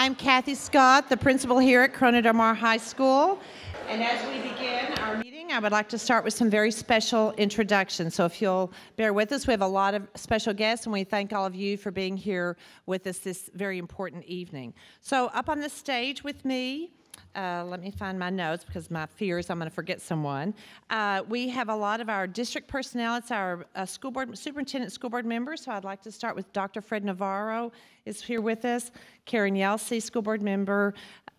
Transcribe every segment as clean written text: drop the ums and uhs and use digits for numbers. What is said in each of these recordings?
I'm Kathy Scott, the principal here at Corona Del Mar High School. And as we begin our meeting, I would like to start with some very special introductions. So if you'll bear with us, we have a lot of special guests, and we thank all of you for being here with us this very important evening. So up on the stage with me, let me find my notes because my fear is I'm going to forget someone. We have a lot of our district personnel. It's our superintendent school board members. So I'd like to start with Dr. Fred Navarro is here with us, Karen Yelsey, school board member,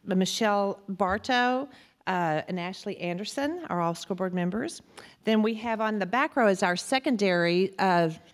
Michelle Bartow, and Ashley Anderson are all school board members. Then we have on the back row is our secondary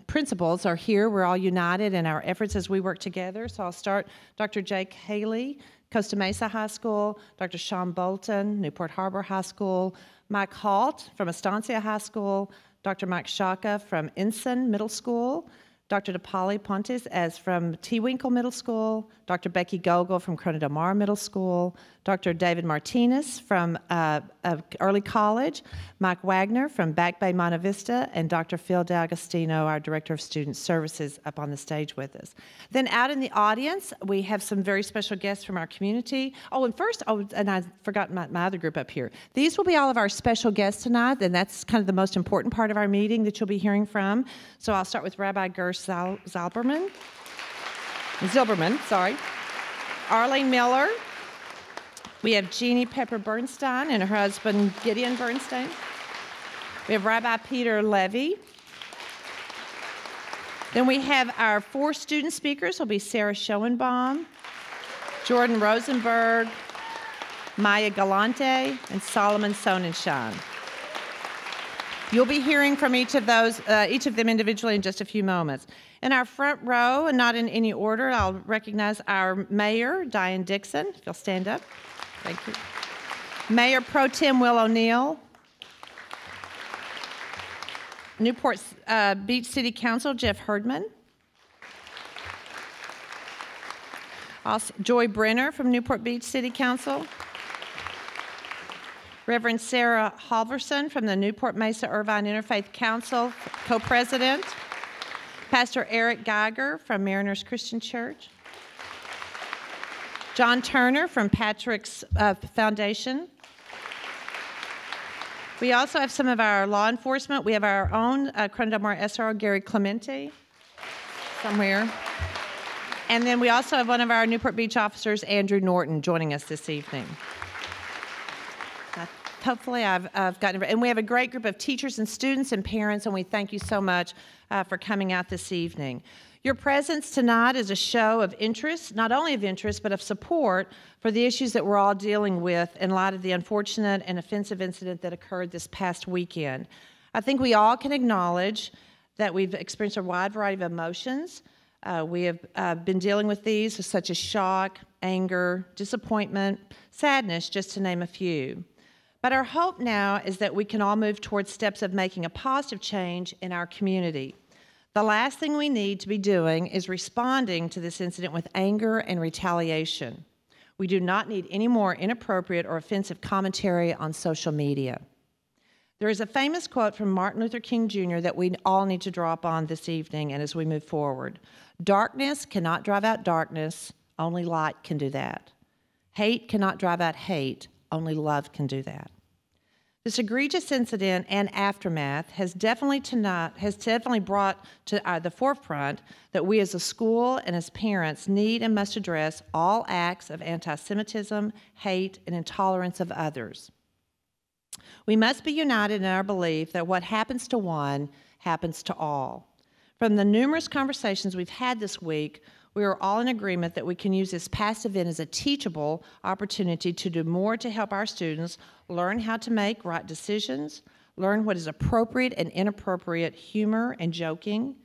principals are here. We're all united in our efforts as we work together. So I'll start Dr. Jake Haley, Costa Mesa High School, Dr. Sean Bolton, Newport Harbor High School, Mike Halt from Estancia High School, Dr. Mike Shaka from Ensign Middle School, Dr. DePauli Pontes as from T. Winkle Middle School, Dr. Becky Gogol from Corona Del Mar Middle School, Dr. David Martinez from Early College, Mike Wagner from Back Bay Monte Vista, and Dr. Phil D'Agostino, our Director of Student Services, up on the stage with us. Then out in the audience, we have some very special guests from our community. And I forgot my other group up here. These will be all of our special guests tonight, and that's kind of the most important part of our meeting that you'll be hearing from. So I'll start with Rabbi Gerson Zilberman, Arlene Miller. We have Jeannie Pepper Bernstein and her husband Gideon Bernstein. We have Rabbi Peter Levy. Then we have our 4 student speakers. Will be Sarah Schoenbaum, Jordan Rosenberg, Maya Galante, and Solomon Sonnenschein. You'll be hearing from each of them individually in just a few moments. In our front row, and not in any order, I'll recognize our mayor, Diane Dixon, if you'll stand up. Thank you. Mayor Pro Tem Will O'Neill. Newport Beach City Council, Jeff Herdman. Also, Joy Brenner from Newport Beach City Council. Reverend Sarah Halverson from the Newport Mesa Irvine Interfaith Council, co-president. Pastor Eric Geiger from Mariners Christian Church. John Turner from Patrick's Foundation. We also have some of our law enforcement. We have our own Corona Del Mar SRO, Gary Clemente, somewhere. And then we also have one of our Newport Beach officers, Andrew Norton, joining us this evening. Hopefully I've gotten it. And we have a great group of teachers and students and parents, and we thank you so much for coming out this evening. Your presence tonight is a show of interest, not only of interest, but of support for the issues that we're all dealing with in light of the unfortunate and offensive incident that occurred this past weekend. I think we all can acknowledge that we've experienced a wide variety of emotions. We have been dealing with these such as shock, anger, disappointment, sadness, just to name a few. But our hope now is that we can all move towards steps of making a positive change in our community. The last thing we need to be doing is responding to this incident with anger and retaliation. We do not need any more inappropriate or offensive commentary on social media. There is a famous quote from Martin Luther King Jr. that we all need to draw upon this evening and as we move forward. Darkness cannot drive out darkness, only light can do that. Hate cannot drive out hate, only love can do that. This egregious incident and aftermath has definitely brought to the forefront that we as a school and as parents need and must address all acts of anti-Semitism, hate, and intolerance of others. We must be united in our belief that what happens to one happens to all. From the numerous conversations we've had this week, we are all in agreement that we can use this past event as a teachable opportunity to do more to help our students learn how to make right decisions, learn what is appropriate and inappropriate humor and joking,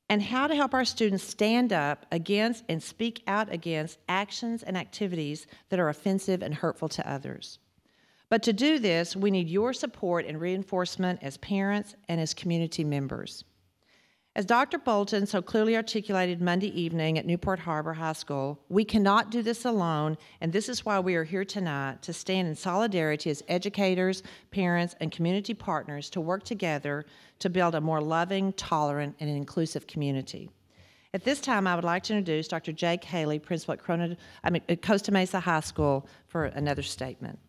and how to help our students stand up against and speak out against actions and activities that are offensive and hurtful to others. But to do this, we need your support and reinforcement as parents and as community members. As Dr. Bolton so clearly articulated Monday evening at Newport Harbor High School, we cannot do this alone, and this is why we are here tonight, to stand in solidarity as educators, parents, and community partners to work together to build a more loving, tolerant, and inclusive community. At this time, I would like to introduce Dr. Jake Haley, principal at Costa Mesa High School, for another statement.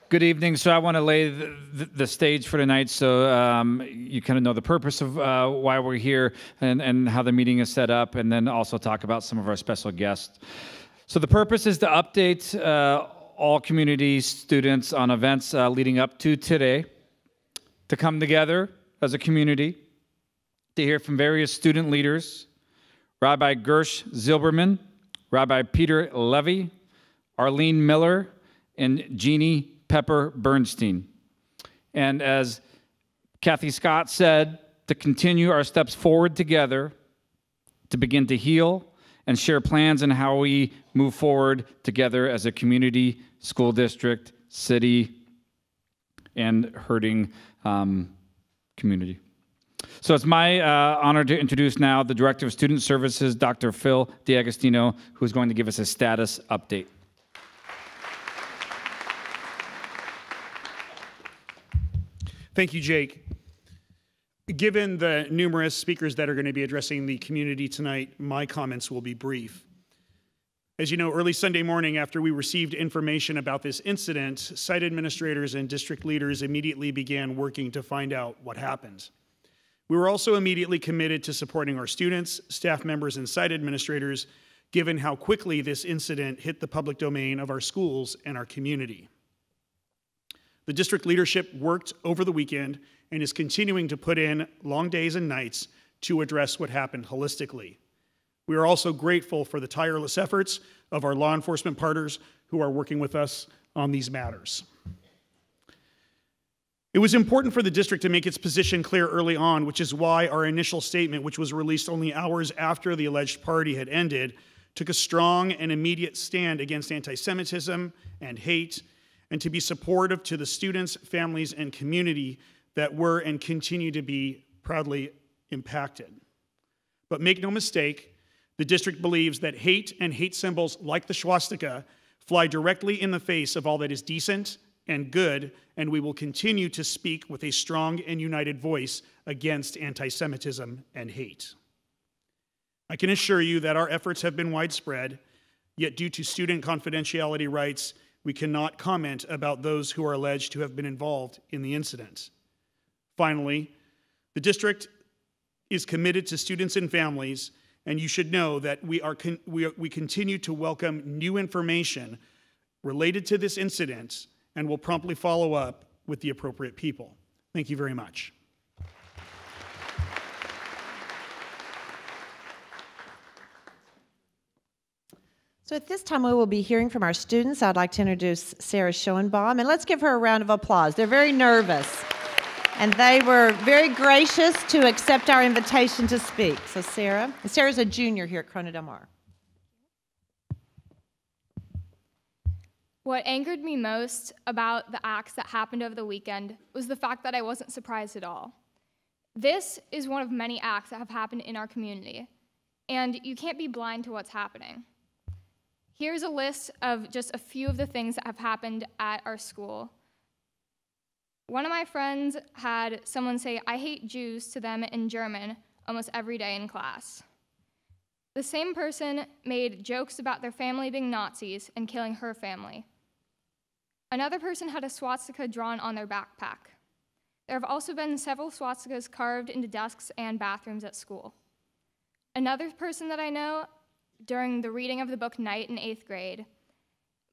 Good evening. So I want to lay the stage for tonight so you kind of know the purpose of why we're here and how the meeting is set up, and then also talk about some of our special guests. So the purpose is to update all community students on events leading up to today, to come together as a community, to hear from various student leaders, Rabbi Gersh Zilberman, Rabbi Peter Levy, Arlene Miller, and Jeannie Pepper Bernstein. And as Kathy Scott said, to continue our steps forward together, to begin to heal and share plans on how we move forward together as a community, school district, city, and hurting community. So it's my honor to introduce now the Director of Student Services, Dr. Phil DiAgostino, who's going to give us a status update. Thank you, Jake. Given the numerous speakers that are going to be addressing the community tonight, my comments will be brief. As you know, early Sunday morning after we received information about this incident, site administrators and district leaders immediately began working to find out what happened. We were also immediately committed to supporting our students, staff members, and site administrators, given how quickly this incident hit the public domain of our schools and our community. The district leadership worked over the weekend and is continuing to put in long days and nights to address what happened holistically. We are also grateful for the tireless efforts of our law enforcement partners who are working with us on these matters. It was important for the district to make its position clear early on, which is why our initial statement, which was released only hours after the alleged party had ended, took a strong and immediate stand against anti-Semitism and hate, and to be supportive to the students, families, and community that were and continue to be proudly impacted. But make no mistake, the district believes that hate and hate symbols like the swastika fly directly in the face of all that is decent and good, and we will continue to speak with a strong and united voice against anti-Semitism and hate. I can assure you that our efforts have been widespread, yet due to student confidentiality rights, we cannot comment about those who are alleged to have been involved in the incident. Finally, the district is committed to students and families, and you should know that we continue to welcome new information related to this incident and will promptly follow up with the appropriate people. Thank you very much. So at this time, we will be hearing from our students. I'd like to introduce Sarah Schoenbaum, and let's give her a round of applause. They're very nervous, and they were very gracious to accept our invitation to speak. So Sarah's a junior here at Corona Del Mar. What angered me most about the acts that happened over the weekend was the fact that I wasn't surprised at all. This is one of many acts that have happened in our community, and you can't be blind to what's happening. Here's a list of just a few of the things that have happened at our school. One of my friends had someone say, "I hate Jews" to them in German almost every day in class. The same person made jokes about their family being Nazis and killing her family. Another person had a swastika drawn on their backpack. There have also been several swastikas carved into desks and bathrooms at school. Another person that I know, during the reading of the book Night in 8th grade,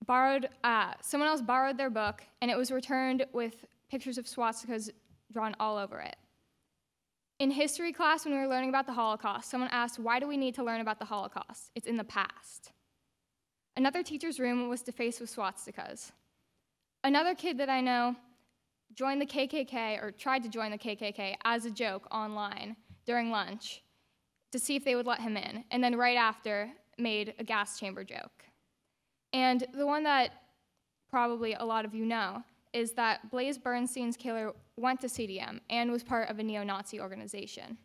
someone else borrowed their book, and it was returned with pictures of swastikas drawn all over it. In history class, when we were learning about the Holocaust, someone asked, "Why do we need to learn about the Holocaust? It's in the past." Another teacher's room was defaced with swastikas. Another kid that I know joined the KKK, or tried to join the KKK as a joke online during lunch to see if they would let him in, and then right after made a gas chamber joke. And the one that probably a lot of you know is that Blaze Bernstein's killer went to CDM and was part of a neo-Nazi organization.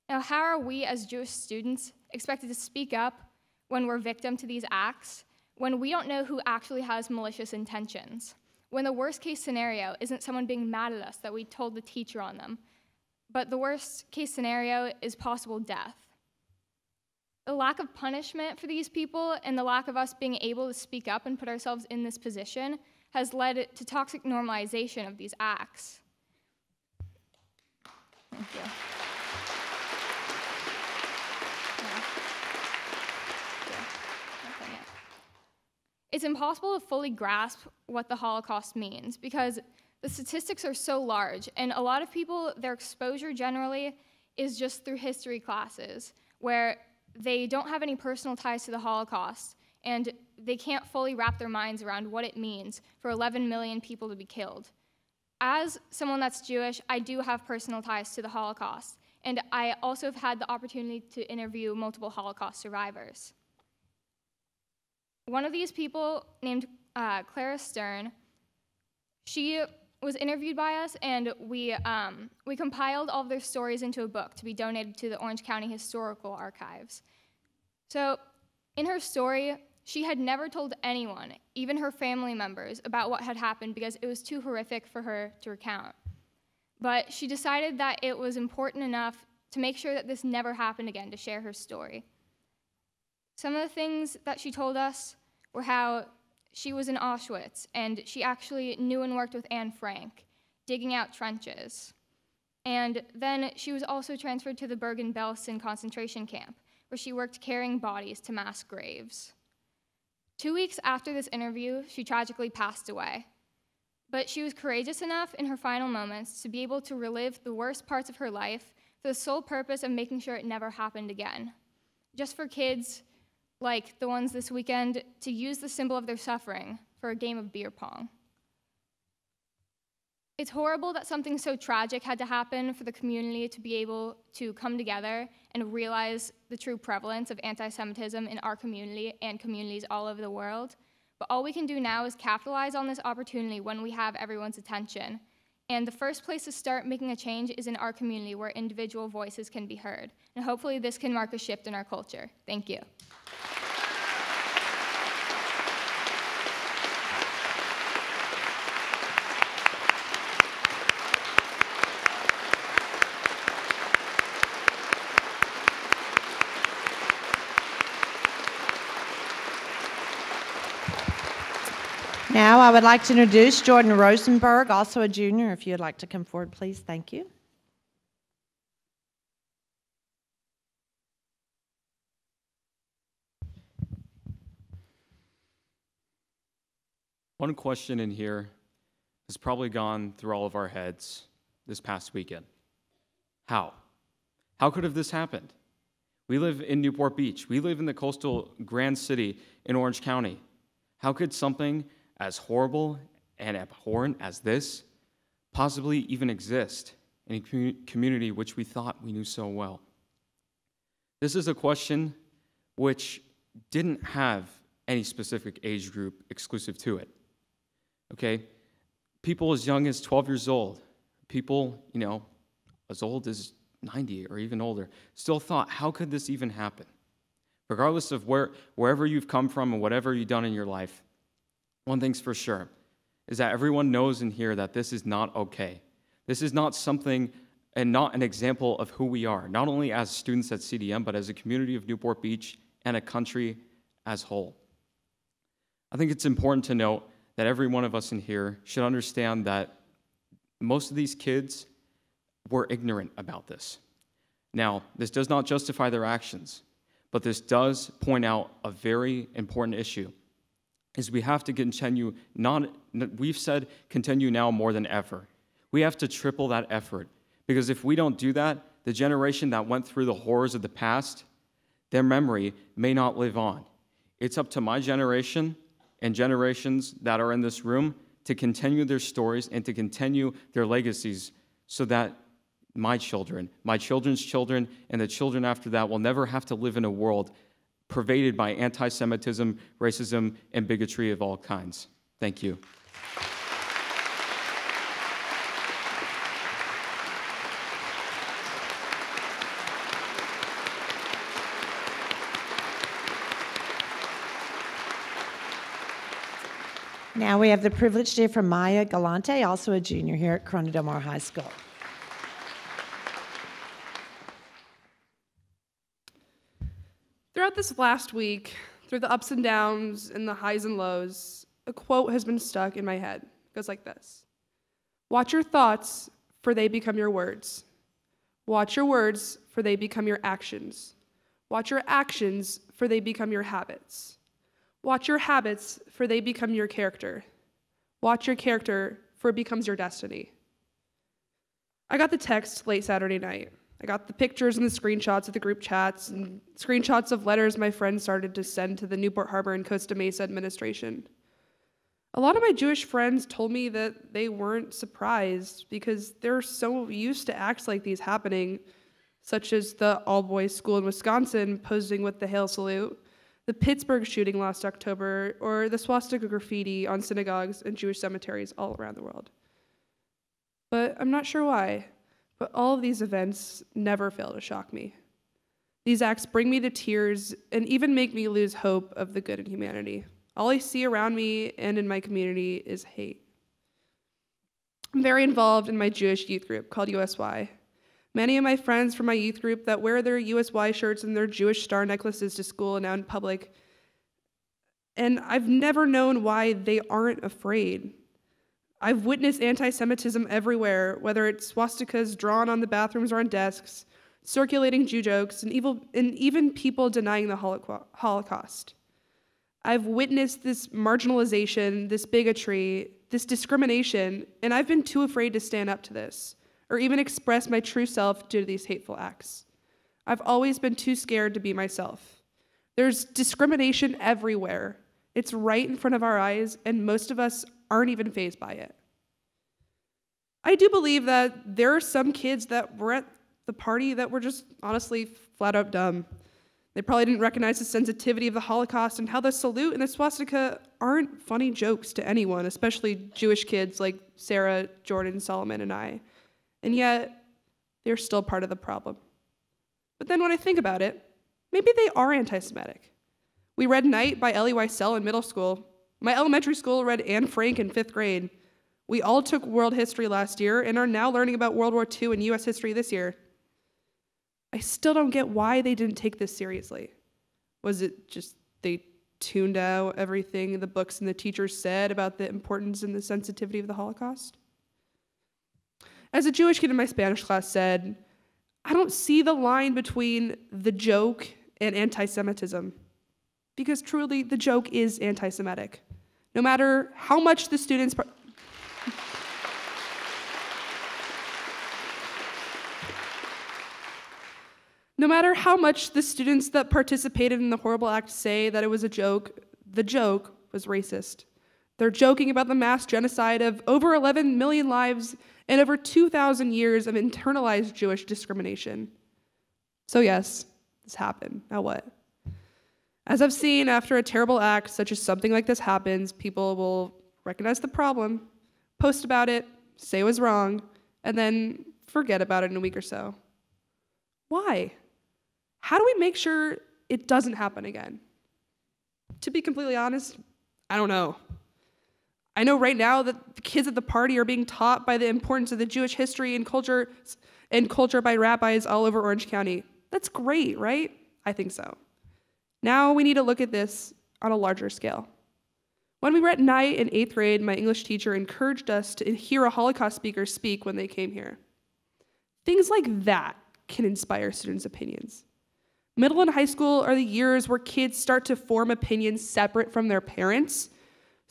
Now, how are we as Jewish students expected to speak up when we're victim to these acts, when we don't know who actually has malicious intentions? when the worst case scenario isn't someone being mad at us that we told the teacher on them, but the worst case scenario is possible death. The lack of punishment for these people and the lack of us being able to speak up and put ourselves in this position has led to toxic normalization of these acts. Thank you. It's impossible to fully grasp what the Holocaust means because the statistics are so large, and a lot of people, their exposure generally is just through history classes, where they don't have any personal ties to the Holocaust, and they can't fully wrap their minds around what it means for 11 million people to be killed. As someone that's Jewish, I do have personal ties to the Holocaust, and I also have had the opportunity to interview multiple Holocaust survivors. One of these people, named Clara Stern, she was interviewed by us, and we compiled all of their stories into a book to be donated to the Orange County Historical Archives. So in her story, she had never told anyone, even her family members, about what had happened because it was too horrific for her to recount. But she decided that it was important enough to make sure that this never happened again, to share her story. Some of the things that she told us were how she was in Auschwitz, and she actually knew and worked with Anne Frank, digging out trenches. And then she was also transferred to the Bergen-Belsen concentration camp, where she worked carrying bodies to mass graves. 2 weeks after this interview, she tragically passed away. But she was courageous enough in her final moments to be able to relive the worst parts of her life for the sole purpose of making sure it never happened again. Just for kids like the ones this weekend to use the symbol of their suffering for a game of beer pong. It's horrible that something so tragic had to happen for the community to be able to come together and realize the true prevalence of anti-Semitism in our community and communities all over the world. But all we can do now is capitalize on this opportunity when we have everyone's attention. And the first place to start making a change is in our community, where individual voices can be heard. And hopefully this can mark a shift in our culture. Thank you. Now I would like to introduce Jordan Rosenberg, also a junior. If you'd like to come forward, please. Thank you. One question in here has probably gone through all of our heads this past weekend. How? How could have this happened? We live in Newport Beach. We live in the coastal Grand City in Orange County. How could something as horrible and abhorrent as this possibly even exist in a community which we thought we knew so well? This is a question which didn't have any specific age group exclusive to it. Okay? People as young as 12 years old, people, as old as 90 or even older, still thought, how could this even happen? Regardless of wherever you've come from and whatever you've done in your life, one thing's for sure, is that everyone knows in here that this is not okay. This is not something and not an example of who we are, not only as students at CDM, but as a community of Newport Beach and a country as whole. I think it's important to note that every one of us in here should understand that most of these kids were ignorant about this. Now, this does not justify their actions, but this does point out a very important issue, is we have to continue, we've said continue now more than ever. We have to triple that effort, because if we don't do that, the generation that went through the horrors of the past, their memory may not live on. It's up to my generation and generations that are in this room to continue their stories and to continue their legacies so that my children, my children's children, and the children after that will never have to live in a world pervaded by anti-Semitism, racism, and bigotry of all kinds. Thank you. Now we have the privilege to hear from Maya Galante, also a junior here at Corona Del Mar High School. Throughout this last week, through the ups and downs and the highs and lows, a quote has been stuck in my head. It goes like this: "Watch your thoughts, for they become your words. Watch your words, for they become your actions. Watch your actions, for they become your habits. Watch your habits, for they become your character. Watch your character, for it becomes your destiny." I got the text late Saturday night. I got the pictures and the screenshots of the group chats and screenshots of letters my friends started to send to the Newport Harbor and Costa Mesa administration. A lot of my Jewish friends told me that they weren't surprised because they're so used to acts like these happening, such as the all-boys school in Wisconsin posing with the Hail Salute, the Pittsburgh shooting last October, or the swastika graffiti on synagogues and Jewish cemeteries all around the world. But I'm not sure why, but all of these events never fail to shock me. These acts bring me to tears and even make me lose hope of the good in humanity. All I see around me and in my community is hate. I'm very involved in my Jewish youth group called USY. Many of my friends from my youth group that wear their USY shirts and their Jewish star necklaces to school and out in public, and I've never known why they aren't afraid. I've witnessed anti-Semitism everywhere, whether it's swastikas drawn on the bathrooms or on desks, circulating Jew jokes, and even people denying the Holocaust. I've witnessed this marginalization, this bigotry, this discrimination, and I've been too afraid to stand up to this, or even express my true self due to these hateful acts. I've always been too scared to be myself. There's discrimination everywhere. It's right in front of our eyes, and most of us aren't even fazed by it. I do believe that there are some kids that were at the party that were just honestly flat out dumb. They probably didn't recognize the sensitivity of the Holocaust and how the salute and the swastika aren't funny jokes to anyone, especially Jewish kids like Sarah, Jordan, Solomon, and I. And yet, they're still part of the problem. But then when I think about it, maybe they are anti-Semitic. We read Night by Elie Wiesel in middle school. My elementary school read Anne Frank in 5th grade. We all took world history last year and are now learning about World War II and US history this year. I still don't get why they didn't take this seriously. Was it just they tuned out everything the books and the teachers said about the importance and the sensitivity of the Holocaust? As a Jewish kid in my Spanish class said, I don't see the line between the joke and anti-Semitism, because truly the joke is anti-Semitic. No matter how much the students that participated in the horrible act say that it was a joke, the joke was racist. They're joking about the mass genocide of over 11 million lives and over 2,000 years of internalized Jewish discrimination. So yes, this happened. Now what? As I've seen, after a terrible act such as something like this happens, people will recognize the problem, post about it, say it was wrong, and then forget about it in a week or so. Why? How do we make sure it doesn't happen again? To be completely honest, I don't know. I know right now that the kids at the party are being taught by the importance of the Jewish history and culture by rabbis all over Orange County. That's great, right? I think so. Now we need to look at this on a larger scale. When we were at night in 8th grade, my English teacher encouraged us to hear a Holocaust speaker speak when they came here. Things like that can inspire students' opinions. Middle and high school are the years where kids start to form opinions separate from their parents.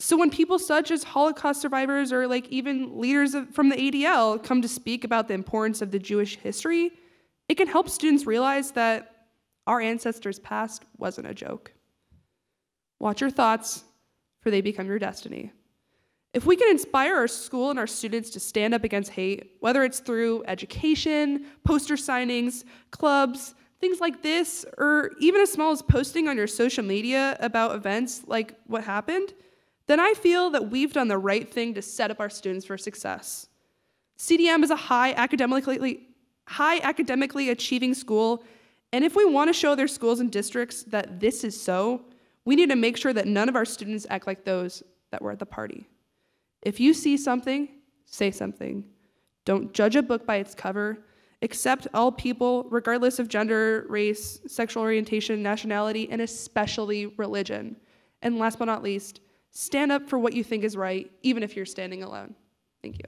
So when people such as Holocaust survivors or like even leaders from the ADL come to speak about the importance of the Jewish history, it can help students realize that our ancestors' past wasn't a joke. Watch your thoughts, for they become your destiny. If we can inspire our school and our students to stand up against hate, whether it's through education, poster signings, clubs, things like this, or even as small as posting on your social media about events like what happened, then I feel that we've done the right thing to set up our students for success. CDM is a high academically achieving school, and if we want to show their schools and districts that this is so, we need to make sure that none of our students act like those that were at the party. If you see something, say something. Don't judge a book by its cover. Accept all people, regardless of gender, race, sexual orientation, nationality, and especially religion. And last but not least, stand up for what you think is right, even if you're standing alone. Thank you.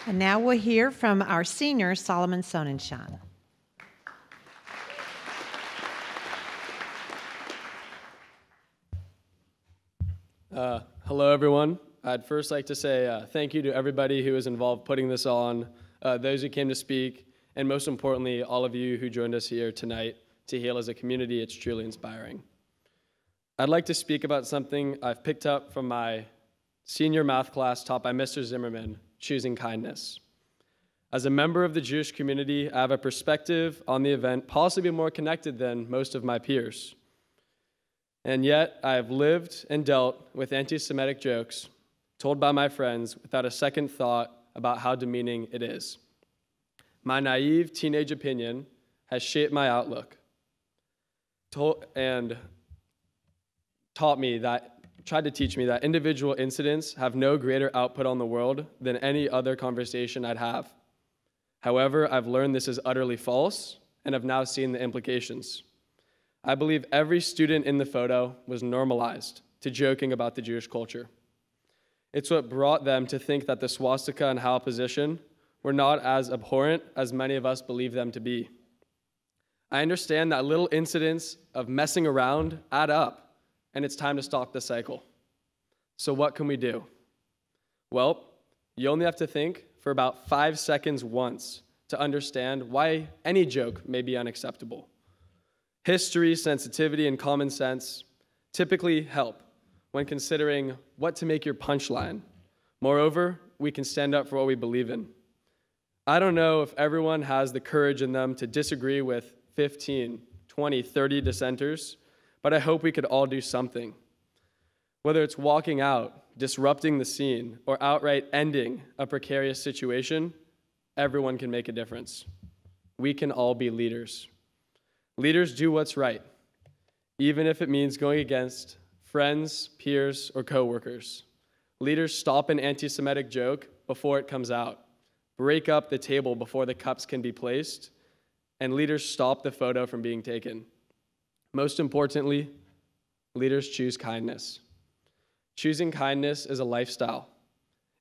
And now we'll hear from our senior, Solomon Sonnenschein. Hello, everyone. I'd first like to say thank you to everybody who was involved putting this on, those who came to speak, and most importantly, all of you who joined us here tonight to heal as a community. It's truly inspiring. I'd like to speak about something I've picked up from my senior math class taught by Mr. Zimmerman, choosing kindness. As a member of the Jewish community, I have a perspective on the event possibly more connected than most of my peers. And yet, I have lived and dealt with anti-Semitic jokes told by my friends without a second thought about how demeaning it is. My naive teenage opinion has shaped my outlook and tried to teach me that individual incidents have no greater output on the world than any other conversation I'd have. However, I've learned this is utterly false and have now seen the implications. I believe every student in the photo was normalized to joking about the Jewish culture. It's what brought them to think that the swastika and Hal position were not as abhorrent as many of us believe them to be. I understand that little incidents of messing around add up, and it's time to stop the cycle. So what can we do? Well, you only have to think for about 5 seconds once to understand why any joke may be unacceptable. History, sensitivity, and common sense typically help when considering what to make your punchline. Moreover, we can stand up for what we believe in. I don't know if everyone has the courage in them to disagree with 15, 20, 30 dissenters, but I hope we could all do something. Whether it's walking out, disrupting the scene, or outright ending a precarious situation, everyone can make a difference. We can all be leaders. Leaders do what's right, even if it means going against friends, peers, or coworkers. Leaders stop an anti-Semitic joke before it comes out, break up the table before the cups can be placed, and leaders stop the photo from being taken. Most importantly, leaders choose kindness. Choosing kindness is a lifestyle.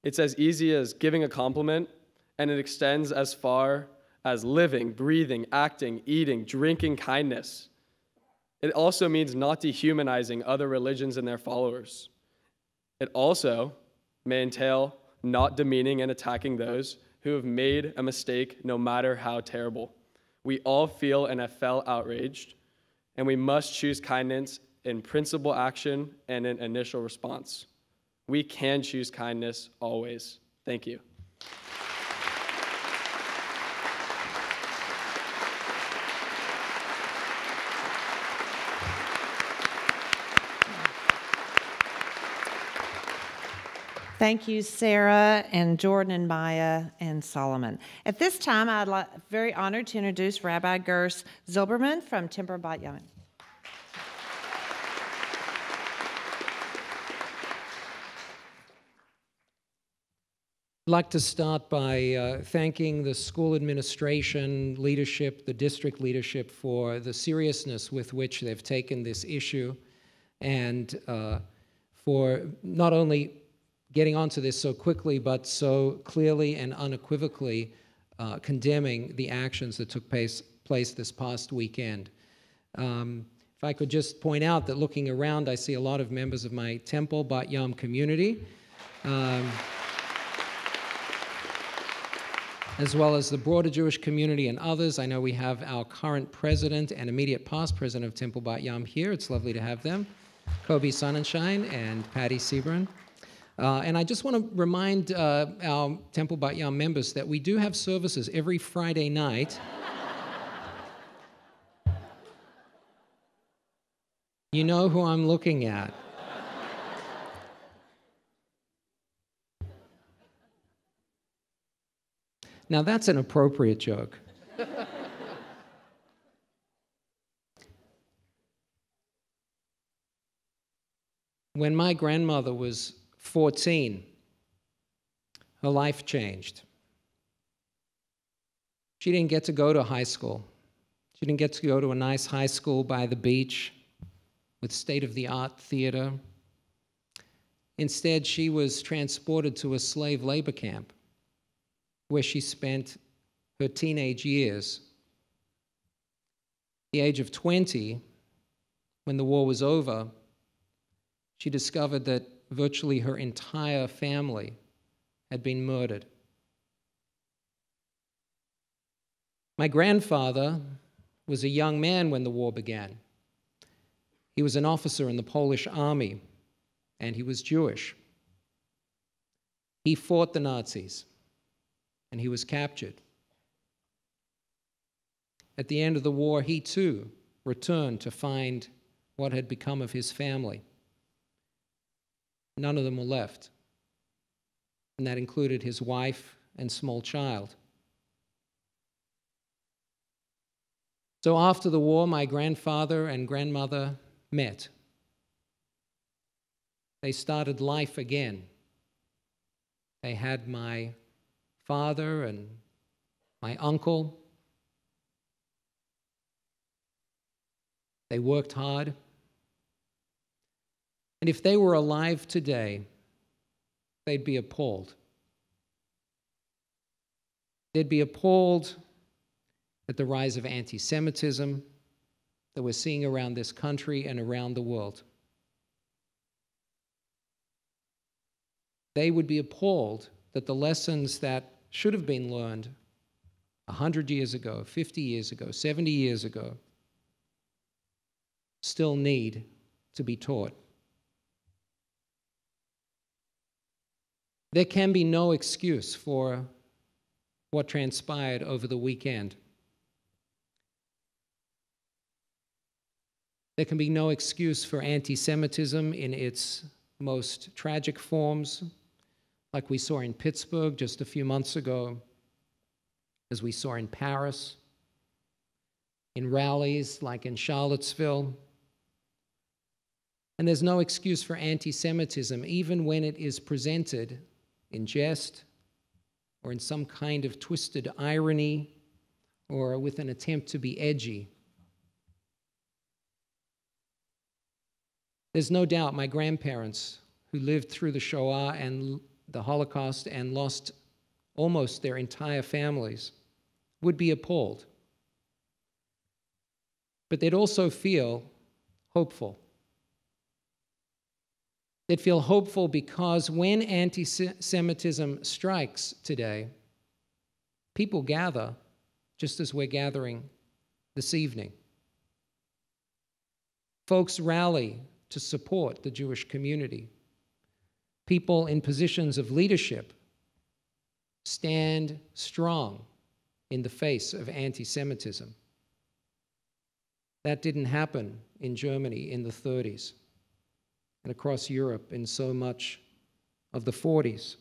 It's as easy as giving a compliment, and it extends as far as living, breathing, acting, eating, drinking kindness. It also means not dehumanizing other religions and their followers. It also may entail not demeaning and attacking those who have made a mistake, no matter how terrible. We all feel and have felt outraged, and we must choose kindness in principal action and in initial response. We can choose kindness always. Thank you. Thank you, Sarah and Jordan and Maya and Solomon. At this time, I'm very honored to introduce Rabbi Gerson Zilberman from Temple Bat Yam. I'd like to start by thanking the school administration, leadership, the district leadership for the seriousness with which they've taken this issue and for not only getting onto this so quickly, but so clearly and unequivocally condemning the actions that took place this past weekend. If I could just point out that looking around, I see a lot of members of my Temple Bat Yam community, as well as the broader Jewish community and others. I know we have our current president and immediate past president of Temple Bat Yam here. It's lovely to have them, Kobe Sonnenschein and Patty Sebron. And I just want to remind our Temple Bat Yam members that we do have services every Friday night. You know who I'm looking at. Now that's an appropriate joke. When my grandmother was 14, her life changed. She didn't get to go to high school. She didn't get to go to a nice high school by the beach with state-of-the-art theater. Instead, she was transported to a slave labor camp where she spent her teenage years. At the age of 20, when the war was over, she discovered that virtually her entire family had been murdered. My grandfather was a young man when the war began. He was an officer in the Polish army, and he was Jewish. He fought the Nazis, and he was captured. At the end of the war, he too returned to find what had become of his family. None of them were left, and that included his wife and small child. So after the war, my grandfather and grandmother met. They started life again. They had my father and my uncle. They worked hard. And if they were alive today, they'd be appalled. They'd be appalled at the rise of anti-Semitism that we're seeing around this country and around the world. They would be appalled that the lessons that should have been learned 100 years ago, 50 years ago, 70 years ago, still need to be taught. There can be no excuse for what transpired over the weekend. There can be no excuse for anti-Semitism in its most tragic forms, like we saw in Pittsburgh just a few months ago, as we saw in Paris, in rallies like in Charlottesville. And there's no excuse for anti-Semitism, even when it is presented in jest or in some kind of twisted irony or with an attempt to be edgy. There's no doubt my grandparents, who lived through the Shoah and the Holocaust and lost almost their entire families, would be appalled. But they'd also feel hopeful. They'd feel hopeful because when anti-Semitism strikes today, people gather just as we're gathering this evening. Folks rally to support the Jewish community. People in positions of leadership stand strong in the face of anti-Semitism. That didn't happen in Germany in the 30s and across Europe in so much of the 40s.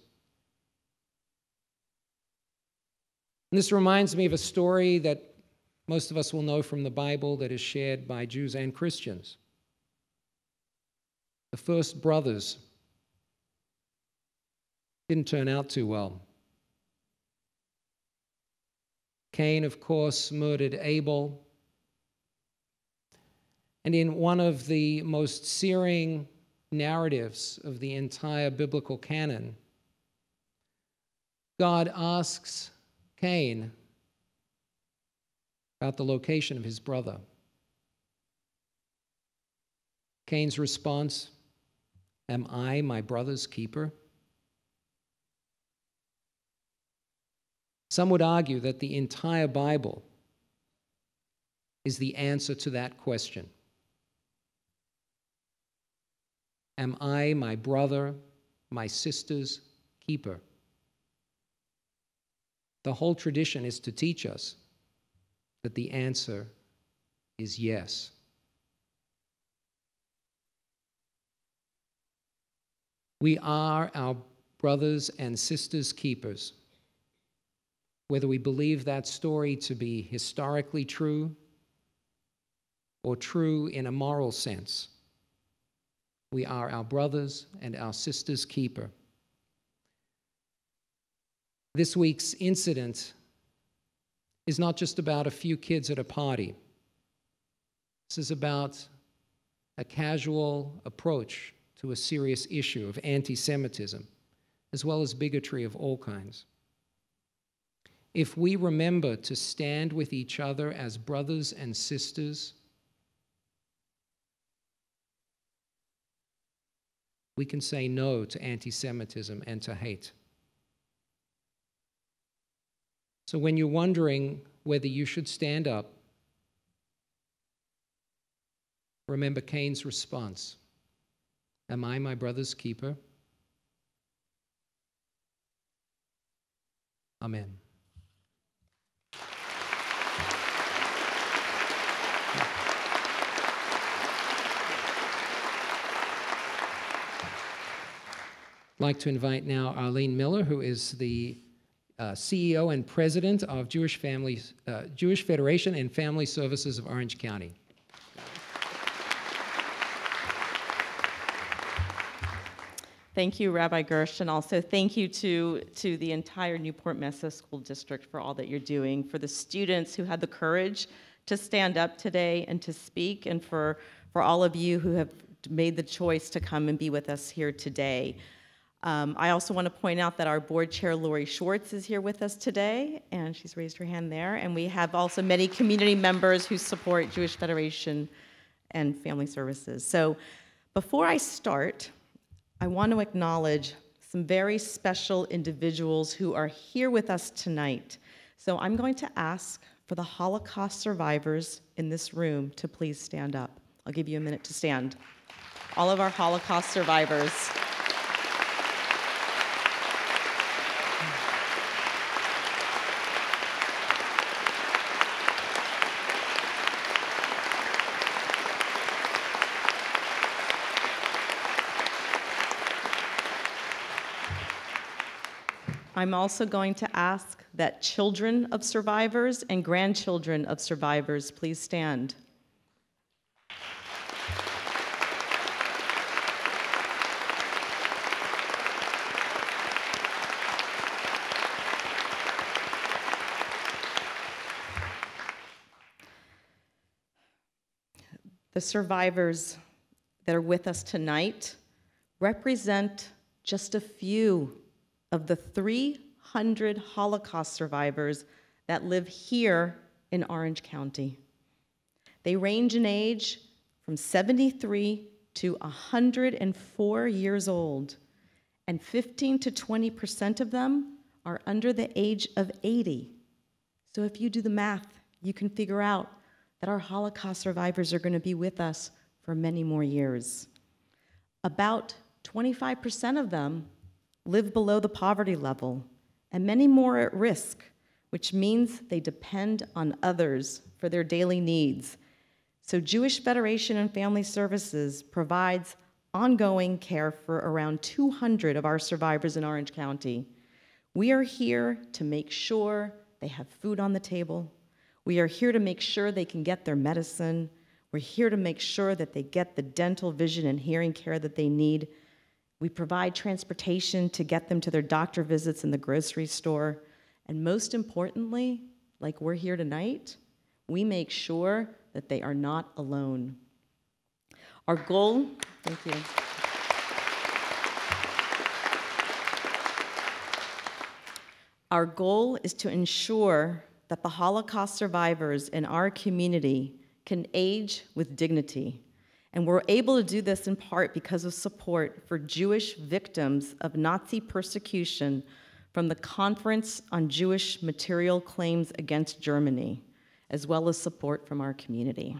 And this reminds me of a story that most of us will know from the Bible that is shared by Jews and Christians. The first brothers didn't turn out too well. Cain, of course, murdered Abel. And in one of the most searing narratives of the entire biblical canon, God asks Cain about the location of his brother. Cain's response, "Am I my brother's keeper?" Some would argue that the entire Bible is the answer to that question. Am I my brother, my sister's keeper? The whole tradition is to teach us that the answer is yes. We are our brothers and sisters' keepers. whether we believe that story to be historically true or true in a moral sense. We are our brothers and our sisters' keeper. This week's incident is not just about a few kids at a party. This is about a casual approach to a serious issue of anti-Semitism, as well as bigotry of all kinds. If we remember to stand with each other as brothers and sisters, we can say no to anti-Semitism and to hate. So when you're wondering whether you should stand up, remember Cain's response. Am I my brother's keeper? Amen. I'd like to invite now Arlene Miller, who is the CEO and President of Jewish Federation and Family Services of Orange County. Thank you, Rabbi Gerson. Also, thank you to the entire Newport Mesa School District for all that you're doing, for the students who had the courage to stand up today and to speak, and for all of you who have made the choice to come and be with us here today. I also want to point out that our board chair, Lori Schwartz, is here with us today, and she's raised her hand there. And we have also many community members who support Jewish Federation and Family Services. So before I start, I want to acknowledge some very special individuals who are here with us tonight. So I'm going to ask for the Holocaust survivors in this room to please stand up. I'll give you a minute to stand. All of our Holocaust survivors. I'm also going to ask that children of survivors and grandchildren of survivors please stand. The survivors that are with us tonight represent just a few of the 300 Holocaust survivors that live here in Orange County. They range in age from 73 to 104 years old, and 15 to 20% of them are under the age of 80. So if you do the math, you can figure out that our Holocaust survivors are going to be with us for many more years. About 25% of them live below the poverty level, and many more at risk, which means they depend on others for their daily needs. So Jewish Federation and Family Services provides ongoing care for around 200 of our survivors in Orange County. We are here to make sure they have food on the table. We are here to make sure they can get their medicine. We're here to make sure that they get the dental, vision, and hearing care that they need. We provide transportation to get them to their doctor visits in the grocery store. And most importantly, like we're here tonight, we make sure that they are not alone. Our goal, thank you. Our goal is to ensure that the Holocaust survivors in our community can age with dignity. And we're able to do this in part because of support for Jewish victims of Nazi persecution from the Conference on Jewish Material Claims Against Germany, as well as support from our community.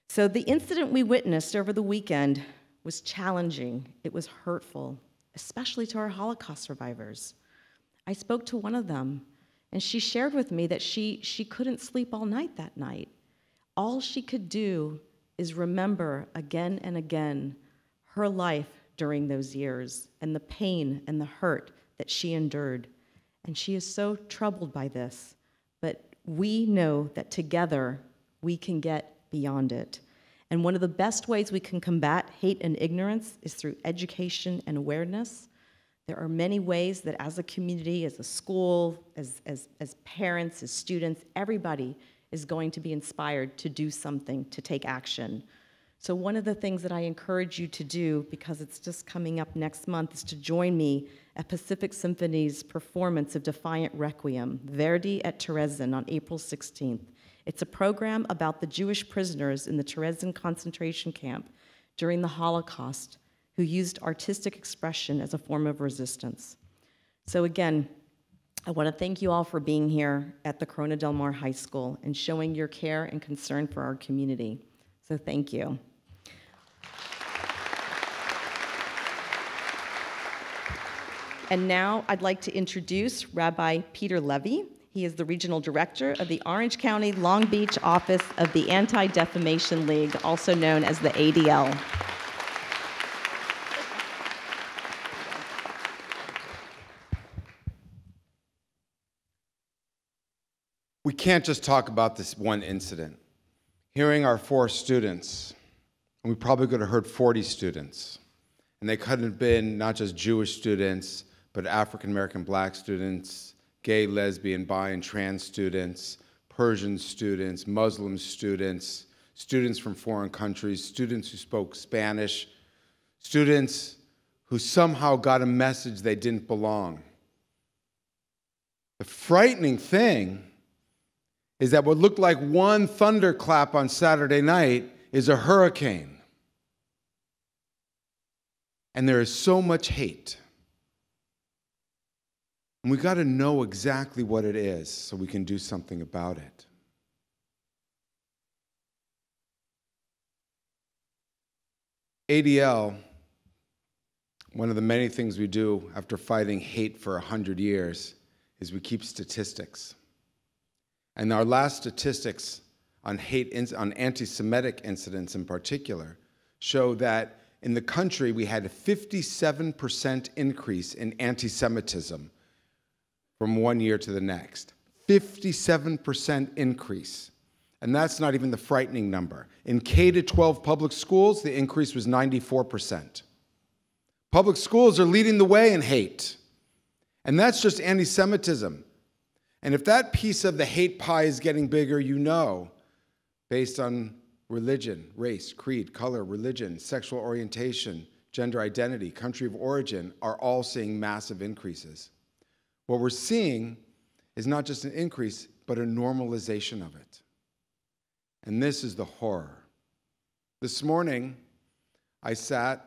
So the incident we witnessed over the weekend was challenging. It was hurtful, especially to our Holocaust survivors. I spoke to one of them, and she shared with me that she couldn't sleep all night that night. All she could do is remember again and again her life during those years and the pain and the hurt that she endured. And she is so troubled by this. But we know that together we can get beyond it. And one of the best ways we can combat hate and ignorance is through education and awareness. There are many ways that as a community, as a school, as parents, as students, everybody is going to be inspired to do something, to take action. So one of the things that I encourage you to do, because it's just coming up next month, is to join me at Pacific Symphony's performance of Defiant Requiem, Verdi at Terezin on April 16th. It's a program about the Jewish prisoners in the Terezin concentration camp during the Holocaust who used artistic expression as a form of resistance. So again, I want to thank you all for being here at the Corona Del Mar High School and showing your care and concern for our community. So thank you. And now I'd like to introduce Rabbi Peter Levy. He is the Regional Director of the Orange County Long Beach Office of the Anti-Defamation League, also known as the ADL. We can't just talk about this one incident. Hearing our 4 students, and we probably could have heard 40 students, and they could have been not just Jewish students, but African American Black students, gay, lesbian, bi, and trans students, Persian students, Muslim students, students from foreign countries, students who spoke Spanish, students who somehow got a message they didn't belong. The frightening thing is that what looked like one thunderclap on Saturday night is a hurricane. And there is so much hate. And we got to know exactly what it is so we can do something about it. ADL, one of the many things we do after fighting hate for 100 years is we keep statistics. And our last statistics on on anti-Semitic incidents in particular show that in the country we had a 57% increase in anti-Semitism from one year to the next. 57% increase. And that's not even the frightening number. In K-12 public schools, the increase was 94%. Public schools are leading the way in hate. And that's just anti-Semitism. And if that piece of the hate pie is getting bigger, you know, based on religion, race, creed, color, religion, sexual orientation, gender identity, country of origin, are all seeing massive increases. What we're seeing is not just an increase, but a normalization of it. And this is the horror. This morning, I sat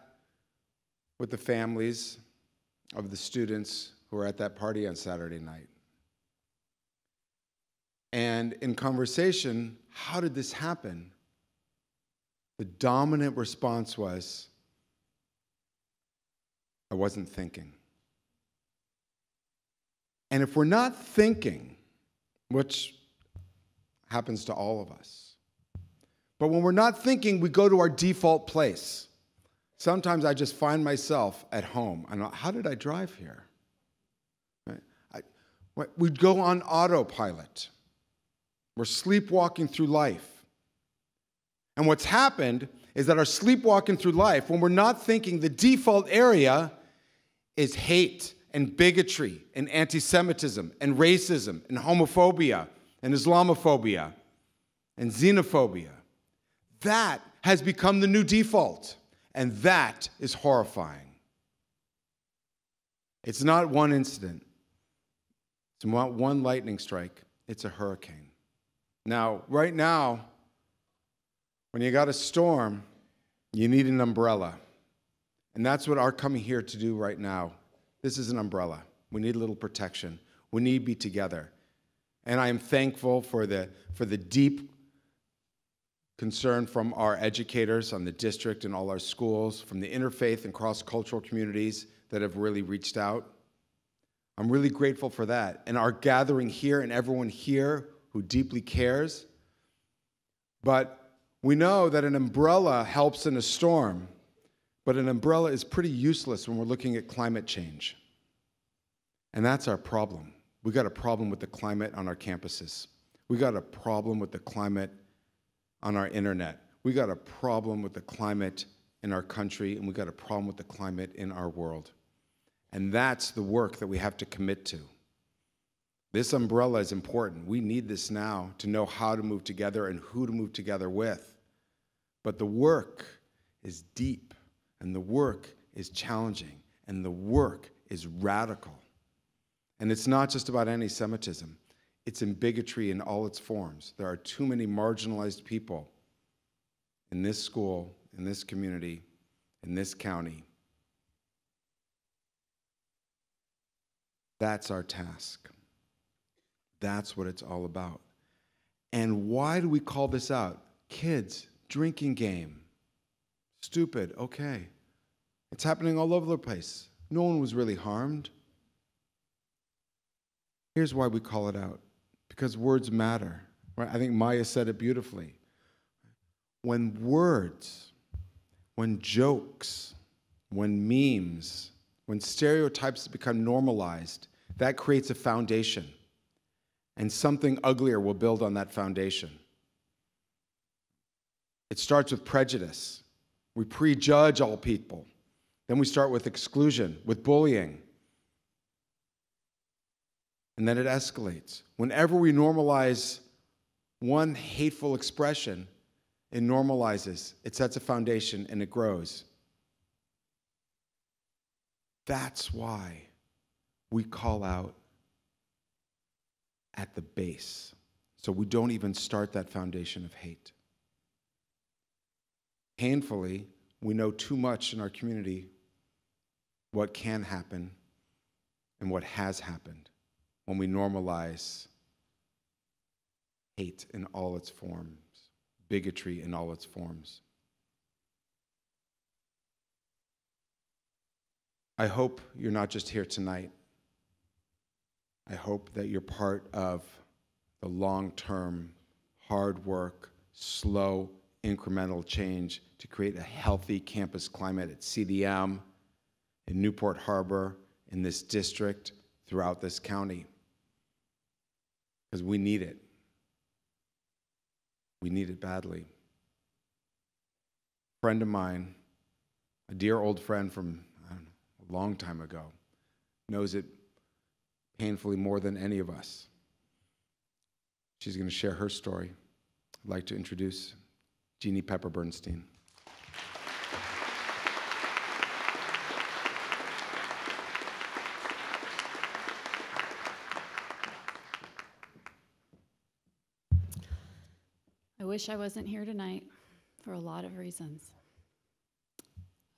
with the families of the students who were at that party on Saturday night. And in conversation, how did this happen? The dominant response was, I wasn't thinking. And if we're not thinking, which happens to all of us, but when we're not thinking, we go to our default place. Sometimes I just find myself at home. I'm like, how did I drive here? Right? We'd go on autopilot. We're sleepwalking through life. And what's happened is that our sleepwalking through life, when we're not thinking, the default area is hate and bigotry and anti-Semitism and racism and homophobia and Islamophobia and xenophobia. That has become the new default, and that is horrifying. It's not one incident. It's not one lightning strike. It's a hurricane. Now, right now, when you got a storm, you need an umbrella. And that's what our coming here to do right now. This is an umbrella. We need a little protection. We need to be together. And I am thankful for the deep concern from our educators on the district and all our schools, from the interfaith and cross-cultural communities that have really reached out. I'm really grateful for that. And our gathering here and everyone here who deeply cares. But we know that an umbrella helps in a storm, but an umbrella is pretty useless when we're looking at climate change. And that's our problem. We got a problem with the climate on our campuses. We got a problem with the climate on our internet. We got a problem with the climate in our country, and we got a problem with the climate in our world. And that's the work that we have to commit to. This umbrella is important. We need this now to know how to move together and who to move together with. But the work is deep, and the work is challenging, and the work is radical. And it's not just about anti-Semitism. It's in bigotry in all its forms. There are too many marginalized people in this school, in this community, in this county. That's our task. That's what it's all about. And why do we call this out? Kids, drinking game. Stupid, okay. It's happening all over the place. No one was really harmed. Here's why we call it out. Because words matter. Right? I think Maya said it beautifully. When words, when jokes, when memes, when stereotypes become normalized, that creates a foundation. And something uglier will build on that foundation. It starts with prejudice. We prejudge all people. Then we start with exclusion, with bullying. And then it escalates. Whenever we normalize one hateful expression, it normalizes, it sets a foundation, and it grows. That's why we call out at the base, so we don't even start that foundation of hate. Painfully, we know too much in our community what can happen and what has happened when we normalize hate in all its forms, bigotry in all its forms. I hope you're not just here tonight. I hope that you're part of the long-term, hard work, slow, incremental change to create a healthy campus climate at CDM, in Newport Harbor, in this district, throughout this county. Because we need it. We need it badly. A friend of mine, a dear old friend from a long time ago, knows it painfully more than any of us. She's going to share her story. I'd like to introduce Jeannie Pepper Bernstein. I wish I wasn't here tonight for a lot of reasons.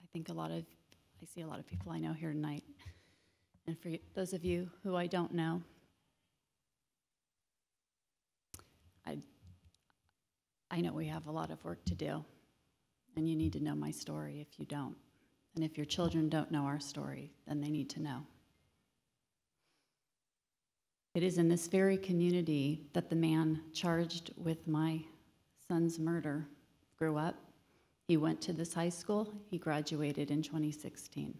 I see a lot of people I know here tonight. And for those of you who I don't know, I know we have a lot of work to do, and you need to know my story if you don't. And if your children don't know our story, then they need to know. It is in this very community that the man charged with my son's murder grew up. He went to this high school. He graduated in 2016.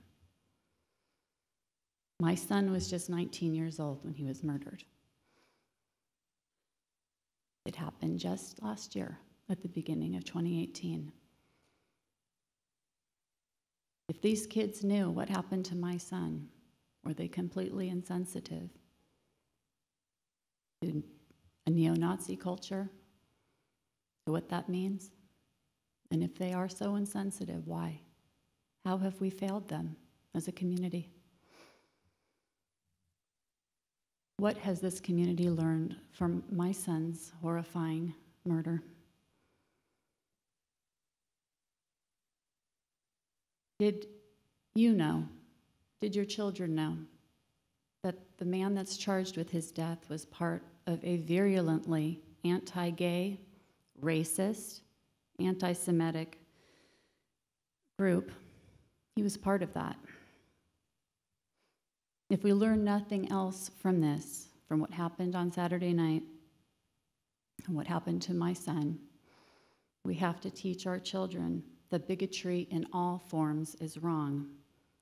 My son was just 19 years old when he was murdered. It happened just last year, at the beginning of 2018. If these kids knew what happened to my son, were they completely insensitive to a neo-Nazi culture, to what that means? And if they are so insensitive, why? How have we failed them as a community? What has this community learned from my son's horrifying murder? Did you know, did your children know, that the man that's charged with his death was part of a virulently anti-gay, racist, anti-Semitic group? He was part of that. If we learn nothing else from this, from what happened on Saturday night, and what happened to my son, we have to teach our children that bigotry in all forms is wrong.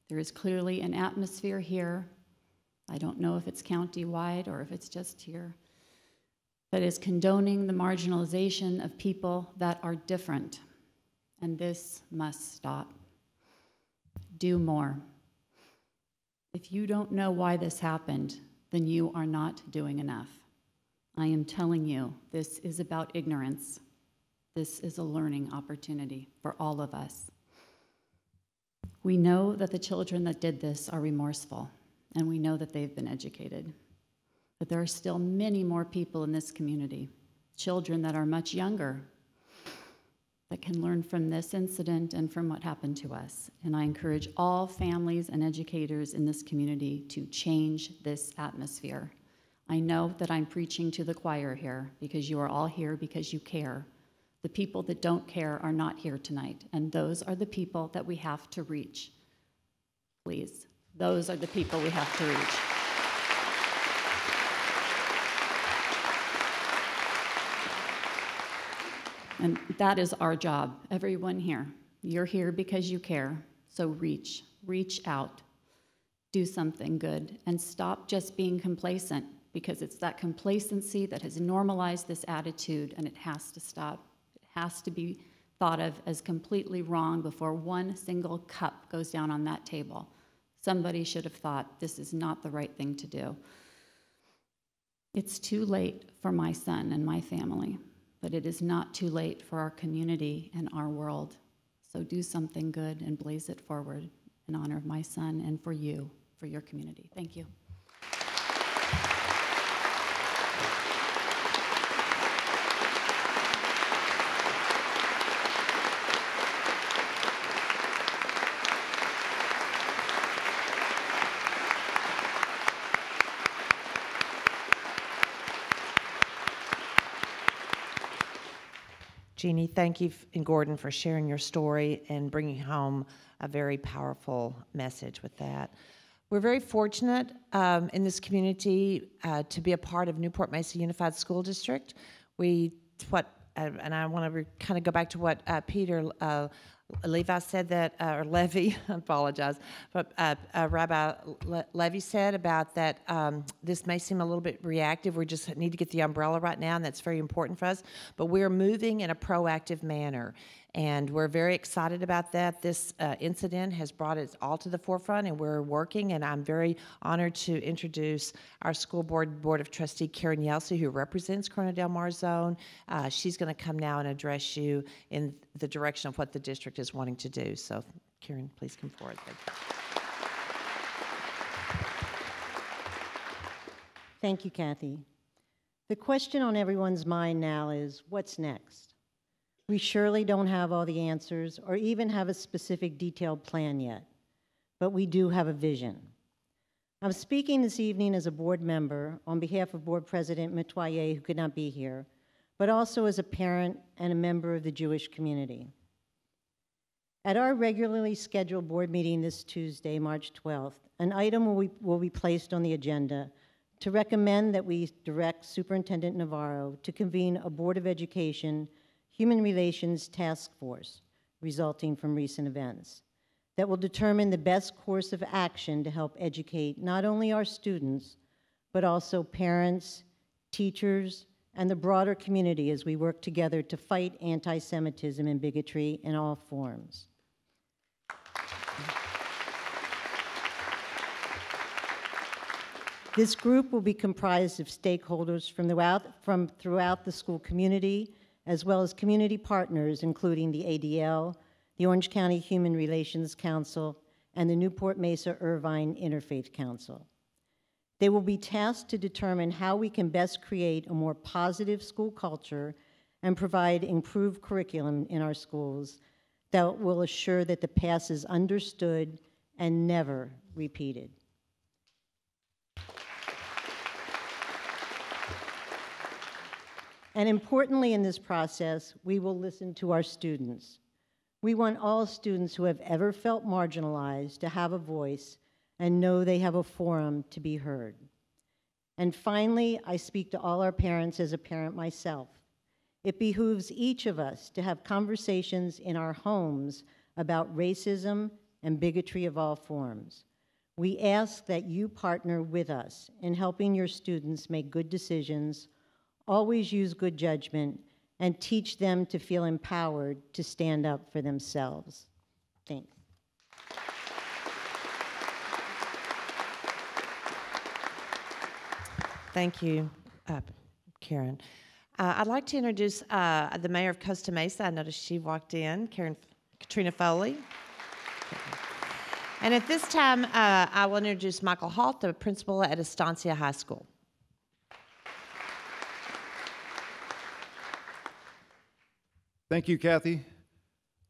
There is clearly an atmosphere here I don't know if it's county-wide or if it's just here, that is condoning the marginalization of people that are different. And this must stop. Do more. If you don't know why this happened, then you are not doing enough. I am telling you, this is about ignorance. This is a learning opportunity for all of us. We know that the children that did this are remorseful, and we know that they've been educated. But there are still many more people in this community, children that are much younger, that can learn from this incident and from what happened to us. And I encourage all families and educators in this community to change this atmosphere. I know that I'm preaching to the choir here because you are all here because you care. The people that don't care are not here tonight, and those are the people that we have to reach. Please, those are the people we have to reach. And that is our job, everyone here. You're here because you care, so reach out, do something good, and stop just being complacent, because it's that complacency that has normalized this attitude, and it has to stop. It has to be thought of as completely wrong before one single cup goes down on that table. Somebody should have thought, this is not the right thing to do. It's too late for my son and my family, but it is not too late for our community and our world. So do something good and blaze it forward in honor of my son and for you, for your community. Thank you. Jeannie, thank you, and Gordon, for sharing your story and bringing home a very powerful message with that. We're very fortunate in this community to be a part of Newport Mesa Unified School District. And I want to kind of go back to what Peter Levi said that, or Levy, I apologize, but Rabbi Levy said about that this may seem a little bit reactive. We just need to get the umbrella right now, and that's very important for us. But we're moving in a proactive manner, and we're very excited about that. This incident has brought it all to the forefront, and we're working, and I'm very honored to introduce our school board of trustee, Karen Yelsey, who represents Corona Del Mar Zone. She's going to come now and address you in the direction of what the district is wanting to do. So, Karen, please come forward. Thank you. Thank you, Kathy. The question on everyone's mind now is, what's next? We surely don't have all the answers or even have a specific detailed plan yet, but we do have a vision. I'm speaking this evening as a board member on behalf of Board President Metoyer, who could not be here, but also as a parent and a member of the Jewish community. At our regularly scheduled board meeting this Tuesday, March 12th, an item will be placed on the agenda to recommend that we direct Superintendent Navarro to convene a Board of Education Human Relations Task Force resulting from recent events that will determine the best course of action to help educate not only our students, but also parents, teachers, and the broader community as we work together to fight anti-Semitism and bigotry in all forms. This group will be comprised of stakeholders from throughout the school community, as well as community partners, including the ADL, the Orange County Human Relations Council, and the Newport Mesa Irvine Interfaith Council. They will be tasked to determine how we can best create a more positive school culture and provide improved curriculum in our schools that will assure that the past is understood and never repeated. And importantly in this process, we will listen to our students. We want all students who have ever felt marginalized to have a voice and know they have a forum to be heard. And finally, I speak to all our parents as a parent myself. It behooves each of us to have conversations in our homes about racism and bigotry of all forms. We ask that you partner with us in helping your students make good decisions, always use good judgment, and teach them to feel empowered to stand up for themselves. Thanks. Thank you, Karen. I'd like to introduce the mayor of Costa Mesa. I noticed she walked in, Katrina Foley. And at this time, I will introduce Michael Halt, the principal at Estancia High School. Thank you, Kathy.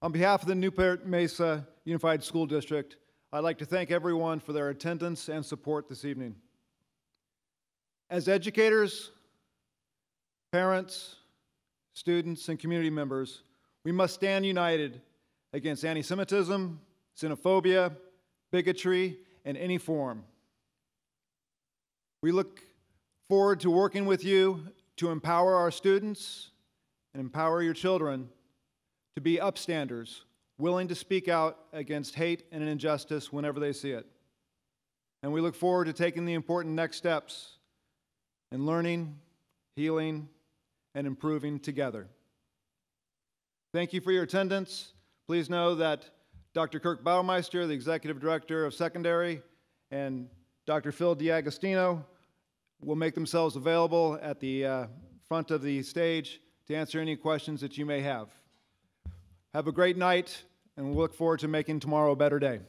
On behalf of the Newport Mesa Unified School District, I'd like to thank everyone for their attendance and support this evening. As educators, parents, students, and community members, we must stand united against anti-Semitism, xenophobia, bigotry, in any form. We look forward to working with you to empower our students and empower your children to be upstanders, willing to speak out against hate and injustice whenever they see it. And we look forward to taking the important next steps in learning, healing, and improving together. Thank you for your attendance. Please know that Dr. Kirk Baumeister, the Executive Director of Secondary, and Dr. Phil D'Agostino will make themselves available at the front of the stage to answer any questions that you may have. Have a great night, and we'll look forward to making tomorrow a better day.